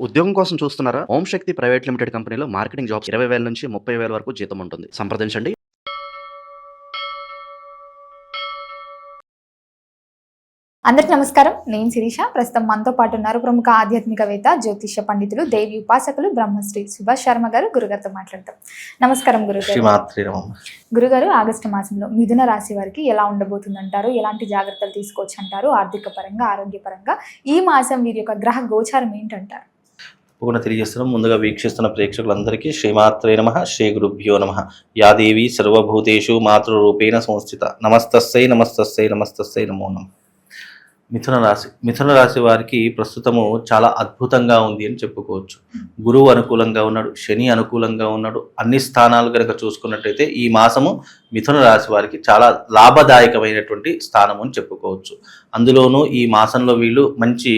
ఉద్యోగం కోసం చూస్తున్నారా? ఓం శక్తి ప్రైవేట్ లిమిటెడ్ కంపెనీలో మార్కెటింగ్ జాబ్స్ 20,000 నుంచి 30,000 వరకు జీతం ఉంటుంది. సంప్రదించండి. అందరికి నమస్కారం. నేను శిరీష. ప్రస్తుతం మనతో పాటు ఉన్నారు ప్రముఖ ఆధ్యాత్మికవేత్త, జ్యోతిష్య పండితులు, దేవి ఉపాసకులు బ్రహ్మశ్రీ సుభాష్ శర్మ గారు. గురుగారితో మాట్లాడతాం. నమస్కారం గురుగారు. గురుగారు, ఆగస్టు మాసంలో మిథున రాశి వారికి ఎలా ఉండబోతుందంటారు? ఎలాంటి జాగ్రత్తలు తీసుకోవచ్చు అంటారు? ఆర్థిక పరంగా, ఆరోగ్యపరంగా ఈ మాసం వీరి యొక్క గ్రహ గోచారం ఏంటంటారు? తప్పకుండా తెలియజేస్తున్నాం. ముందుగా వీక్షిస్తున్న ప్రేక్షకులందరికీ శ్రీమాత్రే నమః, శ్రీ గురుభ్యో నమః. యా దేవి సర్వభూతేషు మాతృరూపేణ సంస్థిత. నమస్తస్సై నమస్తస్సై నమస్తస్సై నమో నమః. మిథున రాశి వారికి ప్రస్తుతము చాలా అద్భుతంగా ఉంది అని చెప్పుకోవచ్చు. గురువు అనుకూలంగా ఉన్నాడు, శని అనుకూలంగా ఉన్నాడు. అన్ని స్థానాలు కనుక చూసుకున్నట్టయితే ఈ మాసము మిథున రాశి వారికి చాలా లాభదాయకమైనటువంటి స్థానం అని చెప్పుకోవచ్చు. అందులోనూ ఈ మాసంలో వీళ్ళు మంచి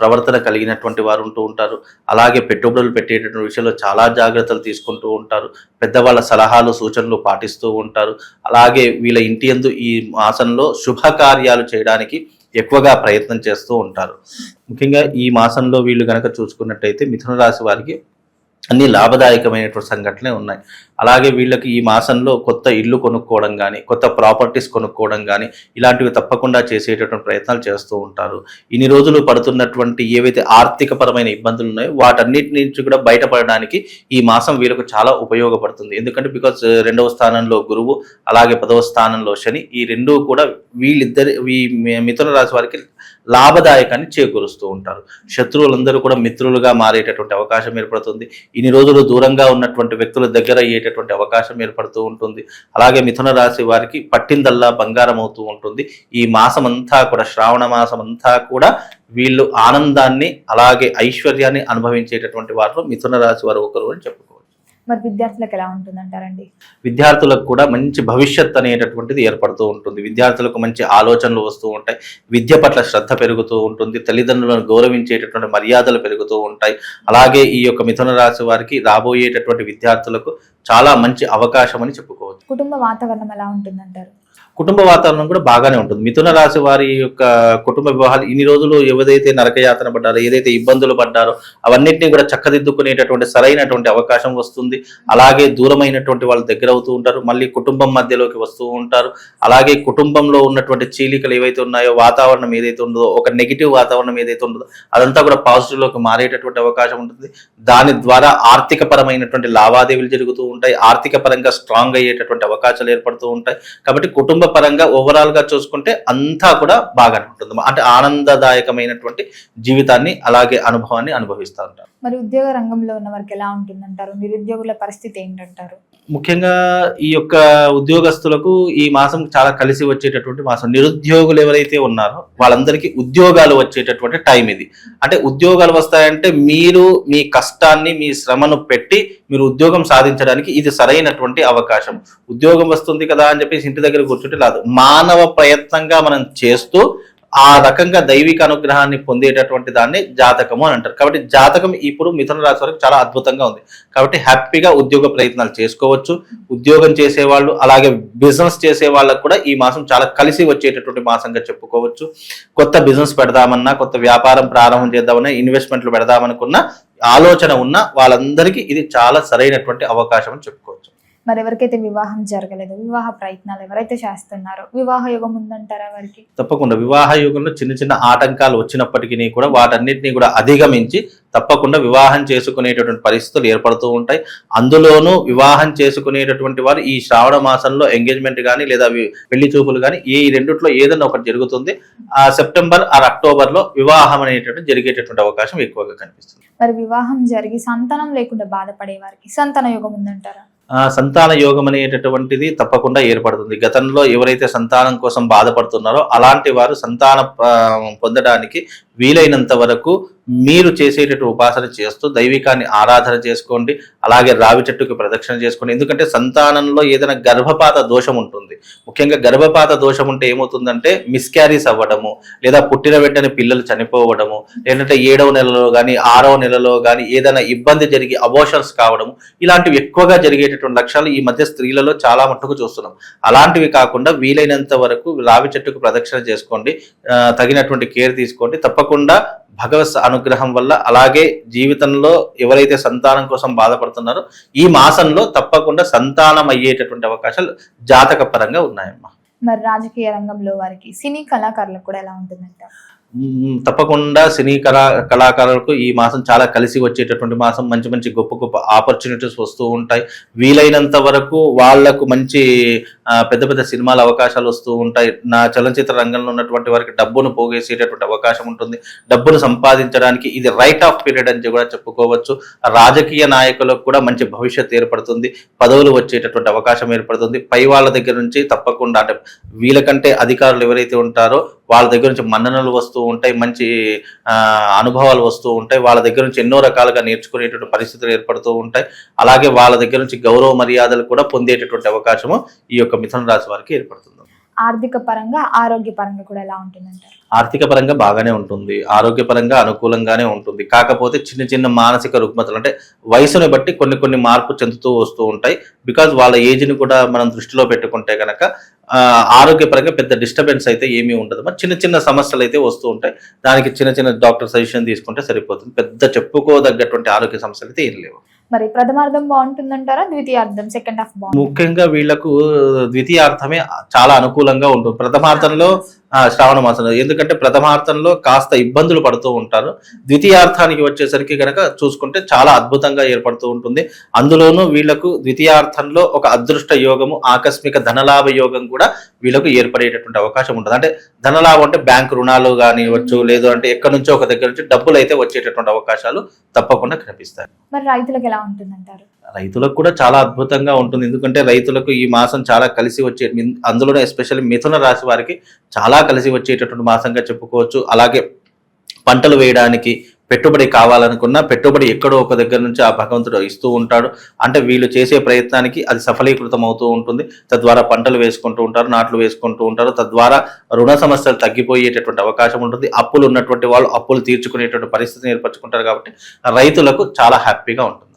ప్రవర్తన కలిగినటువంటి వారు ఉంటూ ఉంటారు. అలాగే పెట్టుబడులు పెట్టేటటువంటి విషయంలో చాలా జాగ్రత్తలు తీసుకుంటూ ఉంటారు. పెద్దవాళ్ళ సలహాలు సూచనలు పాటిస్తూ ఉంటారు. అలాగే వీళ్ళ ఇంటి యందు ఈ మాసంలో శుభకార్యాలు చేయడానికి ఎక్కువగా ప్రయత్నం చేస్తూ ఉంటారు. ముఖ్యంగా ఈ మాసంలో వీళ్ళు కనుక చూసుకున్నట్టయితే మిథున రాశి వారికి అన్ని లాభదాయకమైనటువంటి సంఘటనలే ఉన్నాయి. అలాగే వీళ్ళకి ఈ మాసంలో కొత్త ఇల్లు కొనుక్కోవడం కానీ, కొత్త ప్రాపర్టీస్ కొనుక్కోవడం కానీ ఇలాంటివి తప్పకుండా చేసేటటువంటి ప్రయత్నాలు చేస్తూ ఉంటారు. ఇన్ని రోజులు పడుతున్నటువంటి ఏవైతే ఆర్థికపరమైన ఇబ్బందులు ఉన్నాయో వాటన్నిటి నుంచి కూడా బయటపడడానికి ఈ మాసం వీళ్ళకు చాలా ఉపయోగపడుతుంది. ఎందుకంటే బికాజ్ 2వ స్థానంలో గురువు, అలాగే 10వ స్థానంలో శని, ఈ రెండూ కూడా ఈ మిథున రాశి వారికి లాభదాయకాన్ని చేకూరుస్తూ ఉంటారు. శత్రువులందరూ కూడా మిత్రులుగా మారేటటువంటి అవకాశం ఏర్పడుతుంది. ఇన్ని రోజులు దూరంగా ఉన్నటువంటి వ్యక్తుల దగ్గర అయ్యేటటువంటి అవకాశం ఏర్పడుతూ ఉంటుంది. అలాగే మిథున రాశి వారికి పట్టిందల్లా బంగారం అవుతూ ఉంటుంది. ఈ మాసం అంతా కూడా, శ్రావణ మాసం అంతా కూడా వీళ్ళు ఆనందాన్ని అలాగే ఐశ్వర్యాన్ని అనుభవించేటటువంటి వారు మిథున రాశి వారు ఒకరు అని చెప్పుకోవచ్చు. మరి విద్యార్థులకు ఎలా ఉంటుందంటారండి? విద్యార్థులకు కూడా మంచి భవిష్యత్ అనేటటువంటిది ఏర్పడుతూ ఉంటుంది. విద్యార్థులకు మంచి ఆలోచనలు వస్తూ ఉంటాయి. విద్య పట్ల శ్రద్ధ పెరుగుతూ ఉంటుంది. తల్లిదండ్రులను గౌరవించేటటువంటి మర్యాదలు పెరుగుతూ ఉంటాయి. అలాగే ఈ యొక్క మిథున రాశి వారికి రాబోయేటటువంటి విద్యార్థులకు చాలా మంచి అవకాశం అని చెప్పుకోవచ్చు. కుటుంబ వాతావరణం ఎలా ఉంటుందంటారు? కుటుంబ వాతావరణం కూడా బాగానే ఉంటుంది. మిథున రాశి వారి యొక్క కుటుంబ వివాహాలు ఇన్ని రోజులు ఏదైతే నరకయాతన పడ్డారో, ఏదైతే ఇబ్బందులు పడ్డారో అవన్నింటినీ కూడా చక్కదిద్దుకునేటటువంటి సరైనటువంటి అవకాశం వస్తుంది. అలాగే దూరమైనటువంటి వాళ్ళు దగ్గర అవుతూ ఉంటారు. మళ్ళీ కుటుంబం మధ్యలోకి వస్తూ ఉంటారు. అలాగే కుటుంబంలో ఉన్నటువంటి చీలికలు ఏవైతే ఉన్నాయో, వాతావరణం ఏదైతే ఉందో, ఒక నెగిటివ్ వాతావరణం ఏదైతే ఉందో అదంతా కూడా పాజిటివ్లోకి మారేటటువంటి అవకాశం ఉంటుంది. దాని ద్వారా ఆర్థిక పరమైనటువంటి లావాదేవీలు జరుగుతూ ఉంటాయి. ఆర్థిక పరంగా స్ట్రాంగ్ అయ్యేటటువంటి అవకాశాలు ఏర్పడుతూ ఉంటాయి. కాబట్టి కుటుంబ పరంగా ఓవరాల్ గా చూసుకుంటే అంతా కూడా బాగానే ఉంటుంది. అంటే ఆనందదాయకమైనటువంటి జీవితాన్ని అలాగే అనుభవాన్ని అనుభవిస్తూ ఉంటారు. మరి ఉద్యోగ రంగంలో ఉన్న వారికి ఎలా ఉంటుందంటారు? నిరుద్యోగుల పరిస్థితి ఏంటంటారు? ముఖ్యంగా ఈ యొక్క ఉద్యోగస్తులకు ఈ మాసం చాలా కలిసి వచ్చేటటువంటి మాసం. నిరుద్యోగులు ఎవరైతే ఉన్నారో వాళ్ళందరికీ ఉద్యోగాలు వచ్చేటటువంటి టైం ఇది. అంటే ఉద్యోగాలు వస్తాయంటే మీరు మీ కష్టాన్ని, మీ శ్రమను పెట్టి మీరు ఉద్యోగం సాధించడానికి ఇది సరైనటువంటి అవకాశం. ఉద్యోగం వస్తుంది కదా అని చెప్పేసి ఇంటి దగ్గర కూర్చుంటే రాదు. మానవ ప్రయత్నంగా మనం చేస్తూ ఆ రకంగా దైవిక అనుగ్రహాన్ని పొందేటటువంటి దాన్ని జాతకము అని అంటారు. కాబట్టి జాతకం ఇప్పుడు మిథున రాశి వరకు చాలా అద్భుతంగా ఉంది. కాబట్టి హ్యాపీగా ఉద్యోగ ప్రయత్నాలు చేసుకోవచ్చు. ఉద్యోగం చేసేవాళ్ళు అలాగే బిజినెస్ చేసే వాళ్ళకు కూడా ఈ మాసం చాలా కలిసి వచ్చేటటువంటి మాసంగా చెప్పుకోవచ్చు. కొత్త బిజినెస్ పెడదామన్నా, కొత్త వ్యాపారం ప్రారంభం చేద్దామన్నా, ఇన్వెస్ట్మెంట్లు పెడదామనుకున్న ఆలోచన ఉన్న వాళ్ళందరికీ ఇది చాలా సరైనటువంటి అవకాశం అని చెప్పుకోవచ్చు. మరి ఎవరికైతే వివాహం జరగలేదు, వివాహ ప్రయత్నాలు ఎవరైతే చేస్తున్నారో వివాహ యోగం ఉందంటారా వారికి? తప్పకుండా వివాహ యుగంలో చిన్న చిన్న ఆటంకాలు వచ్చినప్పటికీ కూడా వాటన్నిటినీ కూడా అధిగమించి తప్పకుండా వివాహం చేసుకునేటటువంటి పరిస్థితులు ఏర్పడుతూ ఉంటాయి. అందులోనూ వివాహం చేసుకునేటటువంటి వారు ఈ శ్రావణ మాసంలో ఎంగేజ్మెంట్ కానీ లేదా పెళ్లి చూపులు కానీ ఈ రెండిట్లో ఏదైనా ఒకటి జరుగుతుంది. సెప్టెంబర్ ఆర్ అక్టోబర్లో వివాహం అనేటటువంటి జరిగేటటువంటి అవకాశం ఎక్కువగా కనిపిస్తుంది. మరి వివాహం జరిగి సంతానం లేకుండా బాధపడే వారికి సంతాన యోగం ఉందంటారా? సంతాన యోగం అనేటటువంటిది తప్పకుండా ఏర్పడుతుంది. గతంలో ఎవరైతే సంతానం కోసం బాధపడుతున్నారో అలాంటి వారు సంతానం పొందడానికి వీలైనంత వరకు మీరు చేసేటటువంటి ఉపాసన చేస్తూ దైవికాన్ని ఆరాధన చేసుకోండి. అలాగే రావి చెట్టుకి ప్రదక్షిణ చేసుకోండి. ఎందుకంటే సంతానంలో ఏదైనా గర్భపాత దోషం ఉంటుంది. ముఖ్యంగా గర్భపాత దోషం ఉంటే ఏమవుతుందంటే మిస్క్యారీస్ అవ్వడము, లేదా పుట్టిన వెంటనే పిల్లలు చనిపోవడము, లేదంటే 7వ నెలలో కానీ 6వ నెలలో కానీ ఏదైనా ఇబ్బంది జరిగి అబోషన్స్ కావడము, ఇలాంటివి ఎక్కువగా జరిగేటటువంటి లక్షణాలు ఈ మధ్య స్త్రీలలో చాలా మట్టుకు చూస్తున్నాం. అలాంటివి కాకుండా వీలైనంత వరకు రావి చెట్టుకు ప్రదక్షిణ చేసుకోండి. తగినటువంటి కేర్ తీసుకోండి. తప్పకుండా భగవత్ అనుగ్రహం వల్ల, అలాగే జీవితంలో ఎవరైతే సంతానం కోసం బాధపడుతున్నారో ఈ మాసంలో తప్పకుండా సంతానం అయ్యేటటువంటి అవకాశాలు జాతక పరంగా ఉన్నాయమ్మా. మరి రాజకీయ రంగంలో వారికి, సినీ కళాకారులకు కూడా ఎలా ఉంటుందంట? తప్పకుండా సినీ కళాకారులకు ఈ మాసం చాలా కలిసి వచ్చేటటువంటి మాసం. మంచి మంచి గొప్ప గొప్ప ఆపర్చునిటీస్ వస్తూ ఉంటాయి. వీలైనంత వరకు వాళ్లకు మంచి పెద్ద పెద్ద సినిమాల అవకాశాలు వస్తూ ఉంటాయి. నా చలనచిత్ర రంగంలో ఉన్నటువంటి వారికి డబ్బును పోగేసేటటువంటి అవకాశం ఉంటుంది. డబ్బును సంపాదించడానికి ఇది రైట్ ఆఫ్ పీరియడ్ అని కూడా చెప్పుకోవచ్చు. రాజకీయ నాయకులకు కూడా మంచి భవిష్యత్తు ఏర్పడుతుంది. పదవులు వచ్చేటటువంటి అవకాశం ఏర్పడుతుంది. పై వాళ్ళ దగ్గర నుంచి తప్పకుండా, అంటే వీళ్ళకంటే అధికారులు ఎవరైతే ఉంటారో వాళ్ళ దగ్గర నుంచి మన్ననలు వస్తూ ఉంటాయి. మంచి అనుభవాలు వస్తూ ఉంటాయి. వాళ్ళ దగ్గర నుంచి ఎన్నో రకాలుగా నేర్చుకునేటువంటి పరిస్థితులు ఏర్పడుతూ ఉంటాయి. అలాగే వాళ్ళ దగ్గర నుంచి గౌరవ మర్యాదలు కూడా పొందేటటువంటి అవకాశము ఈ యొక్క మిథున రాశి వారికి ఏర్పడుతుంది. ఆర్థిక పరంగా, ఆరోగ్య పరంగా కూడా ఎలా ఉంటుందంటారు? ఆర్థిక పరంగా బాగానే ఉంటుంది, ఆరోగ్యపరంగా అనుకూలంగానే ఉంటుంది. కాకపోతే చిన్న చిన్న మానసిక రుగ్మతలు, అంటే వయసుని బట్టి కొన్ని మార్పు చెందుతూ వస్తూ ఉంటాయి. బికాజ్ వాళ్ళ ఏజ్ని కూడా మనం దృష్టిలో పెట్టుకుంటే కనుక ఆరోగ్యపరంగా పెద్ద డిస్టర్బెన్స్ అయితే ఏమీ ఉండదు. మరి చిన్న చిన్న సమస్యలు అయితే వస్తూ ఉంటాయి. దానికి చిన్న డాక్టర్ సజెషన్ తీసుకుంటే సరిపోతుంది. పెద్ద చెప్పుకోదగ్గటువంటి ఆరోగ్య సమస్యలు అయితే ఏం లేవు. మరి ప్రథమార్థం బాగుంటుందంటారా, ద్వితీయార్థం సెకండ్ హాఫ్ బాగుంటుంది? ముఖ్యంగా వీళ్లకు ద్వితీయార్థమే చాలా అనుకూలంగా ఉంటుంది. ప్రథమార్థంలో శ్రావణ మాసం, ఎందుకంటే ప్రథమార్థంలో కాస్త ఇబ్బందులు పడుతూ ఉంటారు. ద్వితీయార్థానికి వచ్చేసరికి కనుక చూసుకుంటే చాలా అద్భుతంగా ఏర్పడుతూ ఉంటుంది. అందులోనూ వీళ్లకు ద్వితీయార్థంలో ఒక అదృష్ట యోగము, ఆకస్మిక ధనలాభ యోగం కూడా వీళ్ళకు ఏర్పడేటటువంటి అవకాశం ఉంటుంది. అంటే ధనలాభం అంటే బ్యాంకు రుణాలు కానివచ్చు, లేదు అంటే ఎక్కడి నుంచో ఒక దగ్గర నుంచి డబ్బులు అయితే వచ్చేటటువంటి అవకాశాలు తప్పకుండా కనిపిస్తాయి. మరి రైతులకు ఎలా ఉంటుందంటారు? రైతులకు కూడా చాలా అద్భుతంగా ఉంటుంది. ఎందుకంటే రైతులకు ఈ మాసం చాలా కలిసి వచ్చే, అందులోనే ఎస్పెషల్లీ మిథున రాశి వారికి చాలా కలిసి వచ్చేటటువంటి మాసంగా చెప్పుకోవచ్చు. అలాగే పంటలు వేయడానికి పెట్టుబడి కావాలనుకున్న పెట్టుబడి ఎక్కడో ఒక దగ్గర నుంచి ఆ భగవంతుడు ఇస్తూ ఉంటాడు. అంటే వీళ్ళు చేసే ప్రయత్నానికి అది సఫలీకృతం అవుతూ ఉంటుంది. తద్వారా పంటలు వేసుకుంటూ ఉంటారు, నాట్లు వేసుకుంటూ ఉంటారు. తద్వారా రుణ సమస్యలు తగ్గిపోయేటటువంటి అవకాశం ఉంటుంది. అప్పులు ఉన్నటువంటి వాళ్ళు అప్పులు తీర్చుకునేటువంటి పరిస్థితిని ఏర్పరచుకుంటారు. కాబట్టి రైతులకు చాలా హ్యాపీగా ఉంటుంది.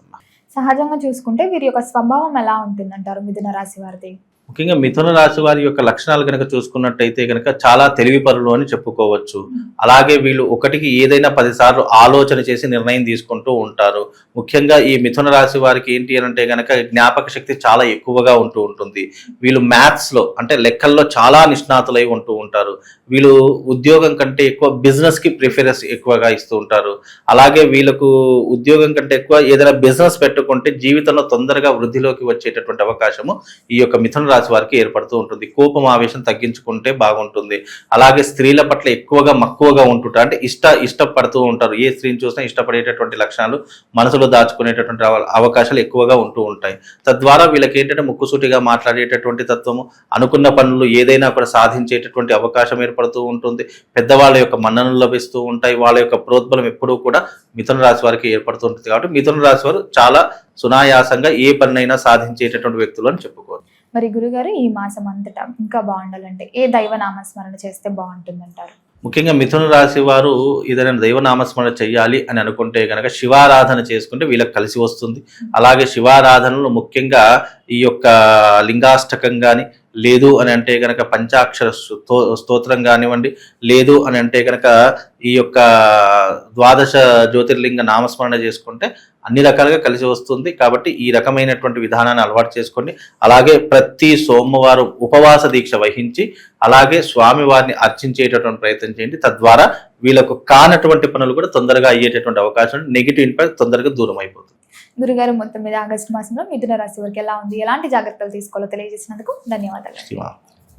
సహజంగా చూసుకుంటే వీరి యొక్క స్వభావం ఎలా ఉంటుందంటారు మిథున రాశి వారిది? ముఖ్యంగా మిథున రాశి వారి యొక్క లక్షణాలు కనుక చూసుకున్నట్టయితే కనుక చాలా తెలివిపరులు అని చెప్పుకోవచ్చు. అలాగే వీళ్ళు ఒకటికి ఏదైనా 10 సార్లు ఆలోచన చేసి నిర్ణయం తీసుకుంటూ ఉంటారు. ముఖ్యంగా ఈ మిథున రాశి వారికి ఏంటి అని అంటే కనుక జ్ఞాపక శక్తి చాలా ఎక్కువగా ఉంటూ ఉంటుంది. వీళ్ళు మ్యాథ్స్లో అంటే లెక్కల్లో చాలా నిష్ణాతులై ఉంటూ ఉంటారు. వీళ్ళు ఉద్యోగం కంటే ఎక్కువ బిజినెస్కి ప్రిఫరెన్స్ ఎక్కువగా ఇస్తూ ఉంటారు. అలాగే వీళ్ళకు ఉద్యోగం కంటే ఎక్కువ ఏదైనా బిజినెస్ పెట్టుకుంటే జీవితంలో తొందరగా వృద్ధిలోకి వచ్చేటటువంటి అవకాశము ఈ యొక్క మిథున రాశి వారికి ఏర్పడుతూ ఉంటుంది. కోపం ఆవేశం తగ్గించుకుంటే బాగుంటుంది. అలాగే స్త్రీల పట్ల ఎక్కువగా మక్కువగా ఉంటుంటారు. అంటే ఇష్టపడుతూ ఉంటారు. ఏ స్త్రీని చూసినా ఇష్టపడేటటువంటి లక్షణాలు, మనసులో దాచుకునేటటువంటి అవకాశాలు ఎక్కువగా ఉంటూ ఉంటాయి. తద్వారా వీళ్ళకి ఏంటంటే ముక్కుసూటిగా మాట్లాడేటటువంటి తత్వము, అనుకున్న పనులు ఏదైనా కూడా సాధించేటటువంటి అవకాశం ఏర్పడుతూ ఉంటుంది. పెద్దవాళ్ళ యొక్క మన్ననలు లభిస్తూ ఉంటాయి. వాళ్ళ యొక్క ప్రోద్బలం ఎప్పుడూ కూడా మిథున రాశి వారికి ఏర్పడుతూ ఉంటుంది. కాబట్టి మిథున రాశి వారు చాలా సునాయాసంగా ఏ పనినైనా సాధించేటటువంటి వ్యక్తులు అని చెప్పుకోవచ్చు. మరి గురుగారు, ఈ మాసం అంతటా ఇంకా బాగుండాలంటే ఏ దైవ నామస్మరణ చేస్తే బాగుంటుందంటారు? ముఖ్యంగా మిథున రాశి వారు ఏదైనా దైవనామస్మరణ చెయ్యాలి అని అనుకుంటే కనుక శివారాధన చేసుకుంటే వీళ్ళకి కలిసి వస్తుంది. అలాగే శివారాధనలో ముఖ్యంగా ఈ యొక్క లింగాష్టకం కానీ, లేదు అని అంటే కనుక పంచాక్షర స్తోత్రం కానివ్వండి, లేదు అని అంటే కనుక ఈ యొక్క ద్వాదశ జ్యోతిర్లింగ నామస్మరణ చేసుకుంటే అన్ని రకాలుగా కలిసి వస్తుంది. కాబట్టి ఈ రకమైనటువంటి విధానాన్ని అలవాటు చేసుకోండి. అలాగే ప్రతి సోమవారం ఉపవాస దీక్ష వహించి అలాగే స్వామివారిని అర్చించేటటువంటి ప్రయత్నం చేయండి. తద్వారా వీళ్ళకు కానటువంటి పనులు కూడా తొందరగా అయ్యేటటువంటి అవకాశం, నెగిటివ్ ఇంపాక్ట్ తొందరగా దూరం అయిపోతుంది. గురుగారు, మొత్తం మీద ఆగస్టు మాసంలో మిథున రాశి వారికి ఎలా ఉంది, ఎలాంటి జాగ్రత్తలు తీసుకోవాలో తెలియజేసినందుకు ధన్యవాదాలు.